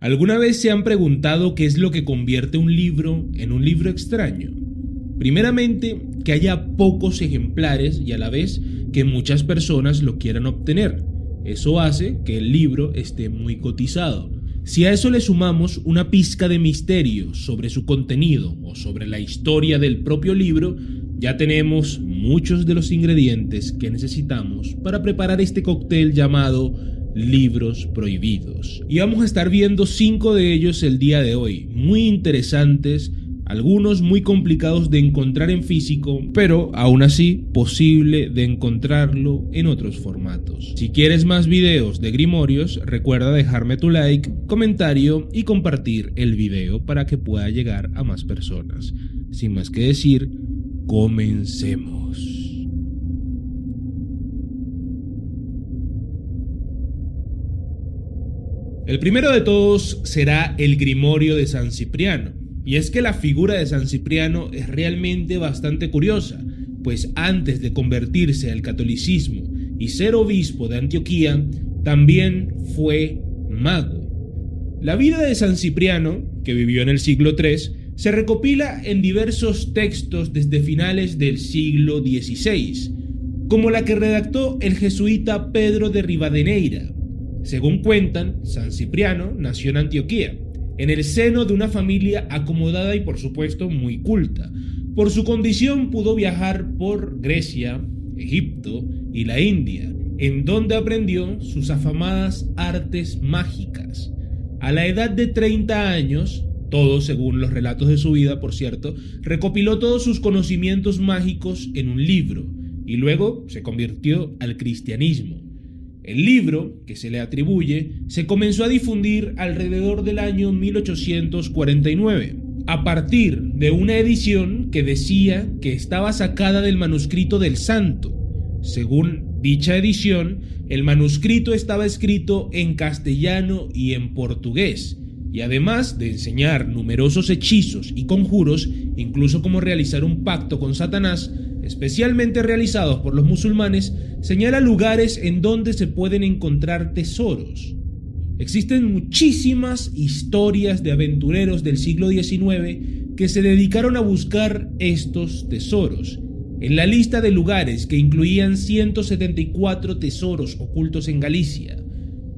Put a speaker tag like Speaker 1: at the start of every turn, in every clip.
Speaker 1: ¿Alguna vez se han preguntado qué es lo que convierte un libro en un libro extraño? Primeramente, que haya pocos ejemplares y a la vez que muchas personas lo quieran obtener. Eso hace que el libro esté muy cotizado. Si a eso le sumamos una pizca de misterio sobre su contenido o sobre la historia del propio libro, ya tenemos muchos de los ingredientes que necesitamos para preparar este cóctel llamado libros prohibidos. Y vamos a estar viendo 5 de ellos el día de hoy, muy interesantes, algunos muy complicados de encontrar en físico, pero aún así posible de encontrarlo en otros formatos. Si quieres más videos de Grimorios, recuerda dejarme tu like, comentario y compartir el video para que pueda llegar a más personas. Sin más que decir, comencemos. El primero de todos será el Grimorio de San Cipriano. Y es que la figura de San Cipriano es realmente bastante curiosa, pues antes de convertirse al catolicismo y ser obispo de Antioquía, también fue mago. La vida de San Cipriano, que vivió en el siglo III, se recopila en diversos textos desde finales del siglo XVI, como la que redactó el jesuita Pedro de Rivadeneira. Según cuentan, San Cipriano nació en Antioquía, en el seno de una familia acomodada y por supuesto muy culta. Por su condición pudo viajar por Grecia, Egipto y la India, en donde aprendió sus afamadas artes mágicas. A la edad de 30 años, todo según los relatos de su vida, por cierto, recopiló todos sus conocimientos mágicos en un libro y luego se convirtió al cristianismo. El libro, que se le atribuye, se comenzó a difundir alrededor del año 1849, a partir de una edición que decía que estaba sacada del manuscrito del Santo. Según dicha edición, el manuscrito estaba escrito en castellano y en portugués, y además de enseñar numerosos hechizos y conjuros, incluso cómo realizar un pacto con Satanás, especialmente realizados por los musulmanes, señala lugares en donde se pueden encontrar tesoros. Existen muchísimas historias de aventureros del siglo XIX que se dedicaron a buscar estos tesoros. En la lista de lugares que incluían 174 tesoros ocultos en Galicia,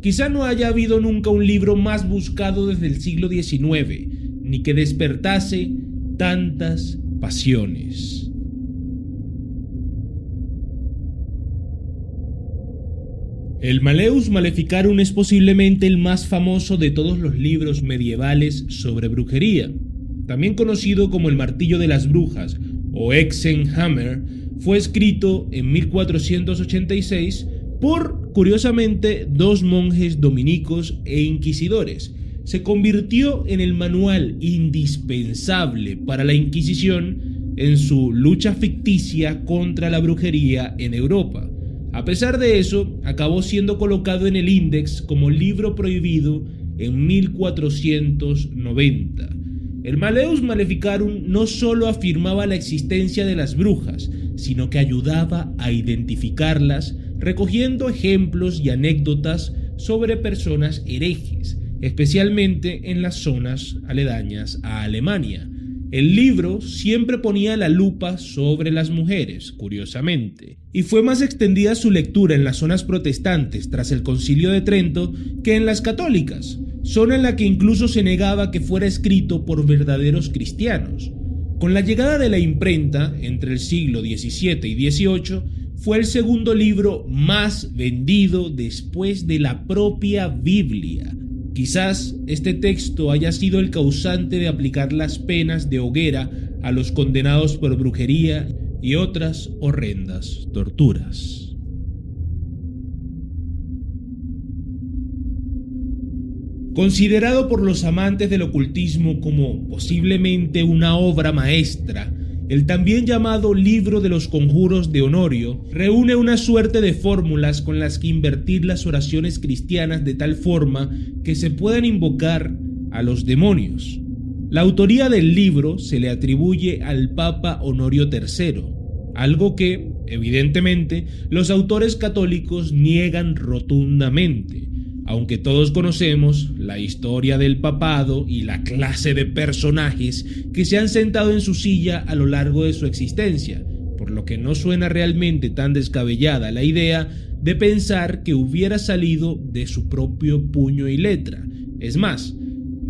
Speaker 1: quizá no haya habido nunca un libro más buscado desde el siglo XIX, ni que despertase tantas pasiones. El Malleus Maleficarum es posiblemente el más famoso de todos los libros medievales sobre brujería. También conocido como el Martillo de las Brujas o Hexenhammer, fue escrito en 1486 por, curiosamente, 2 monjes dominicos e inquisidores. Se convirtió en el manual indispensable para la Inquisición en su lucha ficticia contra la brujería en Europa. A pesar de eso, acabó siendo colocado en el Index como libro prohibido en 1490. El Malleus Maleficarum no solo afirmaba la existencia de las brujas, sino que ayudaba a identificarlas, recogiendo ejemplos y anécdotas sobre personas herejes, especialmente en las zonas aledañas a Alemania. El libro siempre ponía la lupa sobre las mujeres, curiosamente, y fue más extendida su lectura en las zonas protestantes tras el Concilio de Trento que en las católicas, zona en la que incluso se negaba que fuera escrito por verdaderos cristianos. Con la llegada de la imprenta, entre el siglo XVII y XVIII, fue el segundo libro más vendido después de la propia Biblia. Quizás este texto haya sido el causante de aplicar las penas de hoguera a los condenados por brujería y otras horrendas torturas. Considerado por los amantes del ocultismo como posiblemente una obra maestra, el también llamado Libro de los Conjuros de Honorio reúne una suerte de fórmulas con las que invertir las oraciones cristianas de tal forma que se puedan invocar a los demonios. La autoría del libro se le atribuye al Papa Honorio III, algo que, evidentemente, los autores católicos niegan rotundamente, aunque todos conocemos la historia del papado y la clase de personajes que se han sentado en su silla a lo largo de su existencia, por lo que no suena realmente tan descabellada la idea de pensar que hubiera salido de su propio puño y letra. Es más,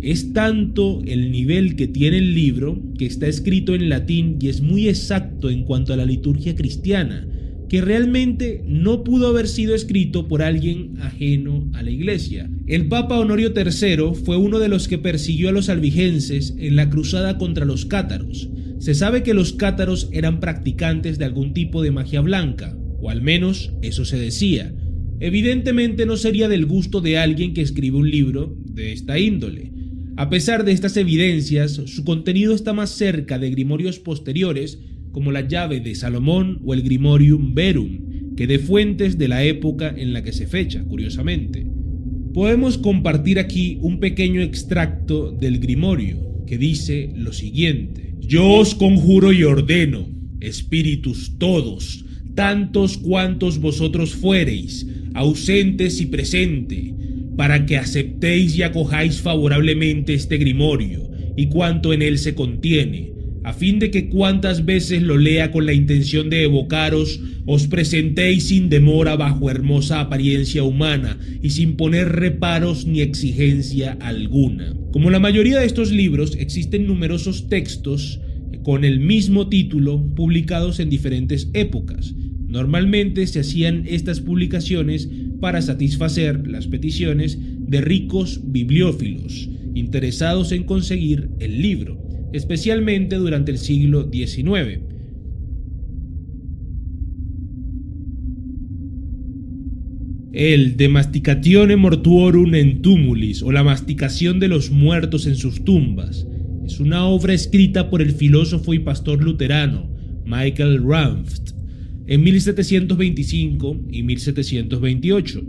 Speaker 1: es tanto el nivel que tiene el libro, que está escrito en latín y es muy exacto en cuanto a la liturgia cristiana, que realmente no pudo haber sido escrito por alguien ajeno a la iglesia. El Papa Honorio III fue uno de los que persiguió a los albigenses en la cruzada contra los cátaros. Se sabe que los cátaros eran practicantes de algún tipo de magia blanca, o al menos eso se decía. Evidentemente no sería del gusto de alguien que escribe un libro de esta índole. A pesar de estas evidencias, su contenido está más cerca de grimorios posteriores, como la llave de Salomón o el Grimorium Verum, que de fuentes de la época en la que se fecha, curiosamente. Podemos compartir aquí un pequeño extracto del Grimorio, que dice lo siguiente: Yo os conjuro y ordeno, espíritus todos, tantos cuantos vosotros fuereis, ausentes y presente, para que aceptéis y acojáis favorablemente este Grimorio y cuanto en él se contiene, a fin de que cuantas veces lo lea con la intención de evocaros, os presentéis sin demora bajo hermosa apariencia humana y sin poner reparos ni exigencia alguna. Como la mayoría de estos libros, existen numerosos textos con el mismo título publicados en diferentes épocas. Normalmente se hacían estas publicaciones para satisfacer las peticiones de ricos bibliófilos interesados en conseguir el libro, especialmente durante el siglo XIX. El De Masticatione Mortuorum in Tumulis, o la masticación de los muertos en sus tumbas, es una obra escrita por el filósofo y pastor luterano Michael Ranft en 1725 y 1728,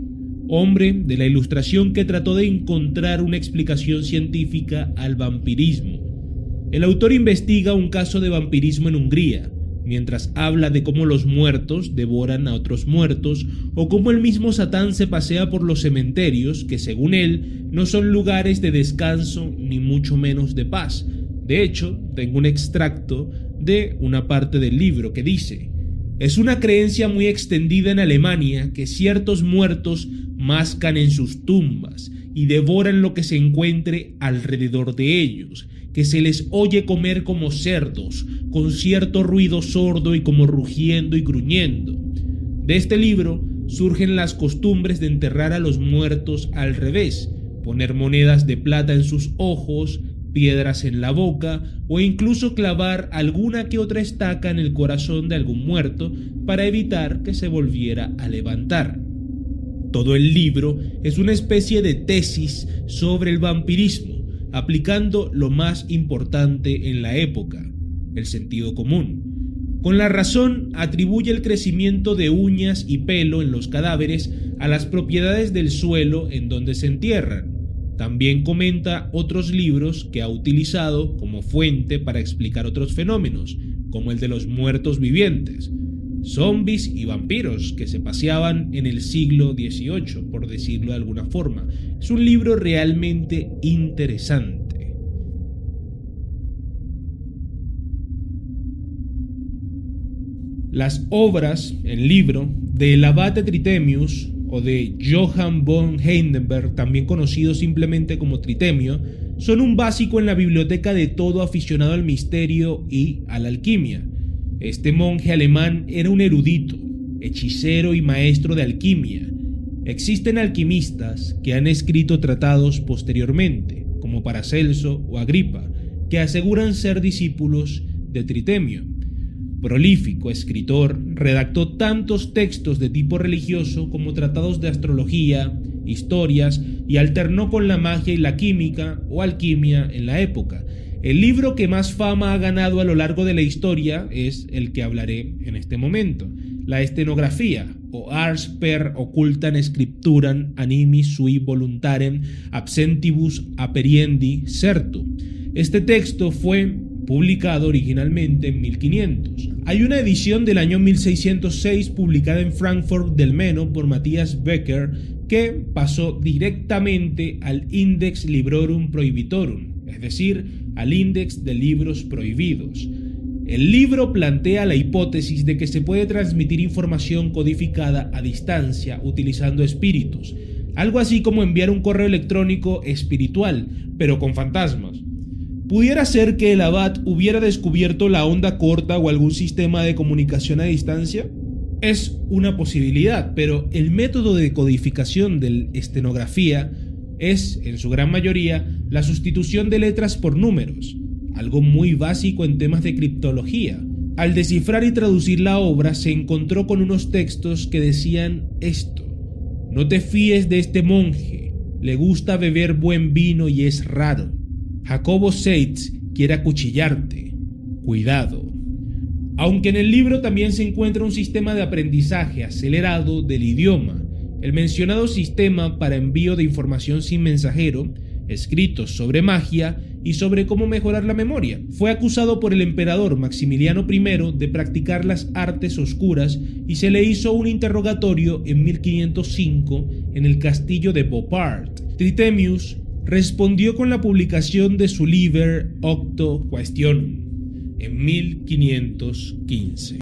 Speaker 1: hombre de la Ilustración que trató de encontrar una explicación científica al vampirismo. El autor investiga un caso de vampirismo en Hungría, mientras habla de cómo los muertos devoran a otros muertos o cómo el mismo Satán se pasea por los cementerios, que según él no son lugares de descanso ni mucho menos de paz. De hecho, tengo un extracto de una parte del libro que dice: es una creencia muy extendida en Alemania que ciertos muertos mascan en sus tumbas y devoran lo que se encuentre alrededor de ellos, que se les oye comer como cerdos, con cierto ruido sordo y como rugiendo y gruñendo. De este libro surgen las costumbres de enterrar a los muertos al revés, poner monedas de plata en sus ojos, piedras en la boca o incluso clavar alguna que otra estaca en el corazón de algún muerto para evitar que se volviera a levantar. Todo el libro es una especie de tesis sobre el vampirismo, aplicando lo más importante en la época, el sentido común. Con la razón atribuye el crecimiento de uñas y pelo en los cadáveres a las propiedades del suelo en donde se entierran. También comenta otros libros que ha utilizado como fuente para explicar otros fenómenos, como el de los muertos vivientes, zombies y vampiros que se paseaban en el siglo XVIII, por decirlo de alguna forma. Es un libro realmente interesante. Las obras, el libro, del abate Tritemius o de Johann von Heidenberg, también conocido simplemente como Tritemio, son un básico en la biblioteca de todo aficionado al misterio y a la alquimia. Este monje alemán era un erudito, hechicero y maestro de alquimia. Existen alquimistas que han escrito tratados posteriormente, como Paracelso o Agripa, que aseguran ser discípulos de Tritemio. Prolífico escritor, redactó tantos textos de tipo religioso como tratados de astrología, historias, y alternó con la magia y la química o alquimia en la época. El libro que más fama ha ganado a lo largo de la historia es el que hablaré en este momento, la Estenografía, o Ars per occultam scripturam animi sui voluntarem absentibus aperiendi certu. Este texto fue publicado originalmente en 1500. Hay una edición del año 1606 publicada en Frankfurt del Meno por Matthias Becker, que pasó directamente al Index Librorum Prohibitorum, es decir, al índice de libros prohibidos. El libro plantea la hipótesis de que se puede transmitir información codificada a distancia utilizando espíritus, algo así como enviar un correo electrónico espiritual, pero con fantasmas. ¿Pudiera ser que el abad hubiera descubierto la onda corta o algún sistema de comunicación a distancia? Es una posibilidad, pero el método de codificación de la estenografía es, en su gran mayoría, la sustitución de letras por números, algo muy básico en temas de criptología. Al descifrar y traducir la obra, se encontró con unos textos que decían esto: no te fíes de este monje, le gusta beber buen vino y es raro. Jacobo Seitz quiere acuchillarte, cuidado. Aunque en el libro también se encuentra un sistema de aprendizaje acelerado del idioma, el mencionado sistema para envío de información sin mensajero, escritos sobre magia y sobre cómo mejorar la memoria, fue acusado por el emperador Maximiliano I de practicar las artes oscuras y se le hizo un interrogatorio en 1505 en el castillo de Beauport. Trithemius respondió con la publicación de su Liber Octo Questionum en 1515.